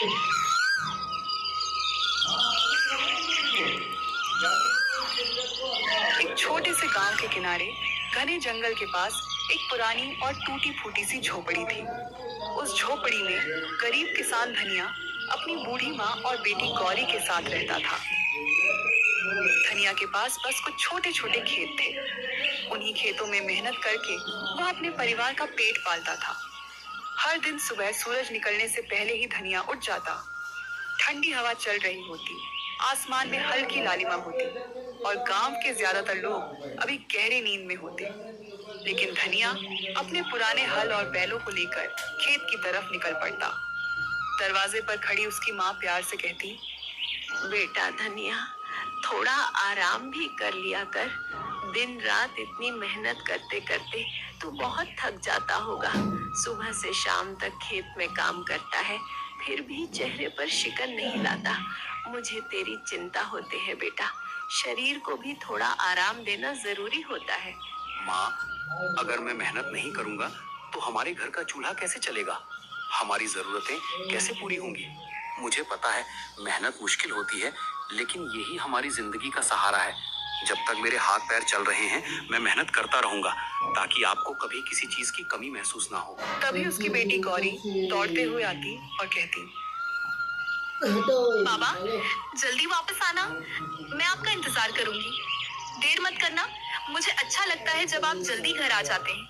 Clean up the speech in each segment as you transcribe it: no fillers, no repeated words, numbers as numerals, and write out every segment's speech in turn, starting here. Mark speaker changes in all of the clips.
Speaker 1: एक छोटे से गांव के किनारे घने जंगल के पास एक पुरानी और टूटी फूटी सी झोपड़ी थी। उस झोपड़ी में गरीब किसान धनिया अपनी बूढ़ी माँ और बेटी गौरी के साथ रहता था। धनिया के पास बस कुछ छोटे छोटे खेत थे। उन्हीं खेतों में मेहनत करके वह अपने परिवार का पेट पालता था। हर दिन सुबह सूरज निकलने से पहले ही धनिया उठ जाता। ठंडी हवा चल रही होती, आसमान में हल्की लालिमा होती और गांव के ज्यादातर लोग अभी गहरी नींद में होते। लेकिन धनिया अपने पुराने हल और बैलों को लेकर खेत की तरफ निकल पड़ता। दरवाजे पर खड़ी उसकी माँ प्यार से कहती,
Speaker 2: बेटा धनिया, थोड़ा आराम भी कर लिया कर। दिन रात इतनी मेहनत करते करते तू बहुत थक जाता होगा। सुबह से शाम तक खेत में काम करता है, फिर भी चेहरे पर शिकन नहीं लाता। मुझे तेरी चिंता होती है बेटा। शरीर को भी थोड़ा आराम देना जरूरी होता है।
Speaker 3: माँ, अगर मैं मेहनत नहीं करूँगा तो हमारे घर का चूल्हा कैसे चलेगा? हमारी जरूरतें कैसे पूरी होंगी? मुझे पता है मेहनत मुश्किल होती है, लेकिन यही हमारी जिंदगी का सहारा है। जब तक मेरे हाथ पैर चल रहे हैं मैं मेहनत करता रहूंगा, ताकि आपको कभी किसी चीज की कमी महसूस ना हो।
Speaker 1: तभी उसकी बेटी गौरी दौड़ते हुए आती और कहती, बाबा, जल्दी वापस आना, मैं आपका इंतजार करूंगी। देर मत करना, मुझे अच्छा लगता है जब आप जल्दी घर आ जाते हैं।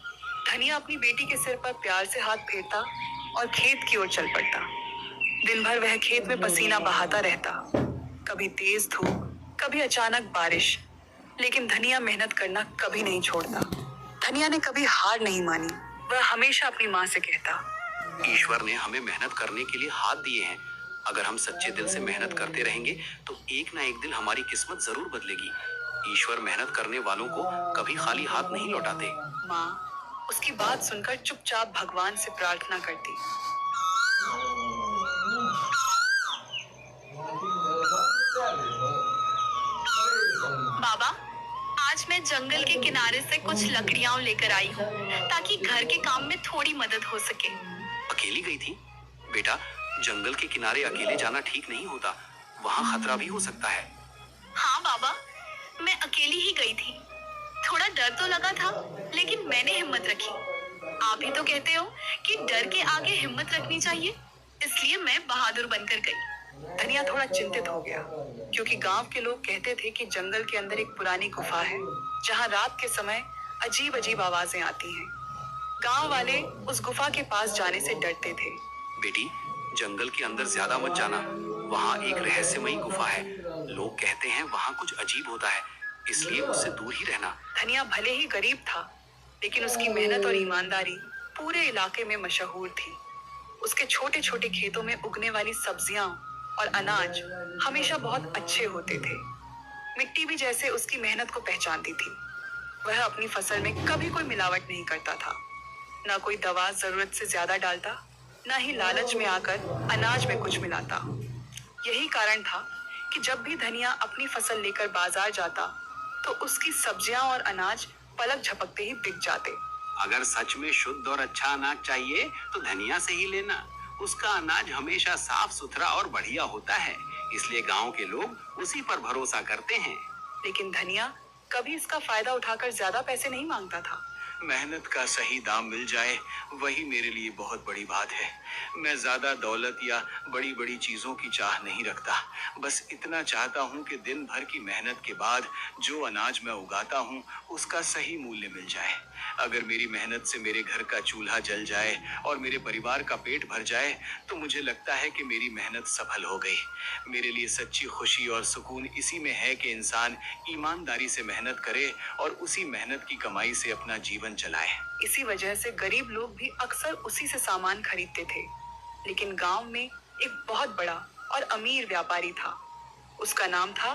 Speaker 1: धनिया अपनी बेटी के सिर पर प्यार से हाथ फेरता और खेत की ओर चल पड़ता। दिन भर वह खेत में पसीना बहाता रहता, कभी तेज धूप, कभी अचानक बारिश, लेकिन धनिया मेहनत करना कभी नहीं छोड़ता। धनिया ने कभी हार नहीं मानी। वह हमेशा अपनी माँ से कहता,
Speaker 3: ईश्वर ने हमें मेहनत करने के लिए हाथ दिए हैं। अगर हम सच्चे दिल से मेहनत करते रहेंगे तो एक ना एक दिन हमारी किस्मत जरूर बदलेगी। ईश्वर मेहनत करने वालों को कभी खाली हाथ नहीं लौटाते।
Speaker 1: माँ उसकी बात सुनकर चुपचाप भगवान से प्रार्थना करती। बाबा, आज मैं जंगल के किनारे से कुछ लकड़ियां लेकर आई हूँ, ताकि घर के काम में थोड़ी मदद हो सके।
Speaker 3: अकेली गई थी? बेटा, जंगल के किनारे अकेले जाना ठीक नहीं होता, वहाँ खतरा भी हो सकता है।
Speaker 1: हाँ बाबा, मैं अकेली ही गई थी। थोड़ा डर तो लगा था, लेकिन मैंने हिम्मत रखी। आप ही तो कहते हो कि डर के आगे हिम्मत रखनी चाहिए, इसलिए मैं बहादुर बनकर गई। धनिया थोड़ा चिंतित हो गया, क्योंकि गांव के लोग कहते थे कि जंगल के अंदर एक पुरानी गुफा है, जहां रात के समय अजीब अजीब आवाजें आती हैं। गांव वाले उस गुफा के पास जाने से डरते थे।
Speaker 3: बेटी, जंगल के अंदर ज्यादा मत जाना, वहाँ एक रहस्यमयी गुफा है। लोग कहते हैं वहाँ कुछ अजीब होता है, इसलिए उससे दूर ही रहना।
Speaker 1: धनिया भले ही गरीब था, लेकिन उसकी मेहनत और ईमानदारी पूरे इलाके में मशहूर थी। उसके छोटे छोटे खेतों में उगने वाली सब्जियां और अनाज हमेशा बहुत अच्छे होते थे। मिट्टी भी जैसे उसकी मेहनत को पहचानती थी। वह अपनी फसल में कभी कोई मिलावट नहीं करता था, न कोई दवा जरूरत से ज्यादा डालता, न ही लालच में आकर अनाज में कुछ मिलाता। यही कारण था कि जब भी धनिया अपनी फसल लेकर बाजार जाता, तो उसकी सब्जियां और अनाज पलक झपकते ही बिक जाते।
Speaker 3: अगर सच में शुद्ध और अच्छा अनाज चाहिए तो धनिया से ही लेना। उसका अनाज हमेशा साफ सुथरा और बढ़िया होता है, इसलिए गांव के लोग उसी पर भरोसा करते हैं।
Speaker 1: लेकिन धनिया कभी इसका फायदा उठाकर ज्यादा पैसे नहीं मांगता था।
Speaker 3: मेहनत का सही दाम मिल जाए, वही मेरे लिए बहुत बड़ी बात है। मैं ज्यादा दौलत या बड़ी बड़ी चीजों की चाह नहीं रखता। बस इतना चाहता हूँ कि दिन भर की मेहनत के बाद जो अनाज मैं उगाता हूँ उसका सही मूल्य मिल जाए। अगर मेरी मेहनत से मेरे घर का चूल्हा जल जाए और मेरे परिवार का पेट भर जाए तो मुझे लगता है कि मेरी मेहनत सफल हो गई। मेरे लिए सच्ची खुशी और सुकून इसी में है कि इंसान ईमानदारी से मेहनत करे और उसी मेहनत की कमाई से अपना जीवन चलाए।
Speaker 1: इसी वजह से गरीब लोग भी अक्सर उसी से सामान खरीदते थे। लेकिन गांव में एक बहुत बड़ा और अमीर व्यापारी था। उसका नाम था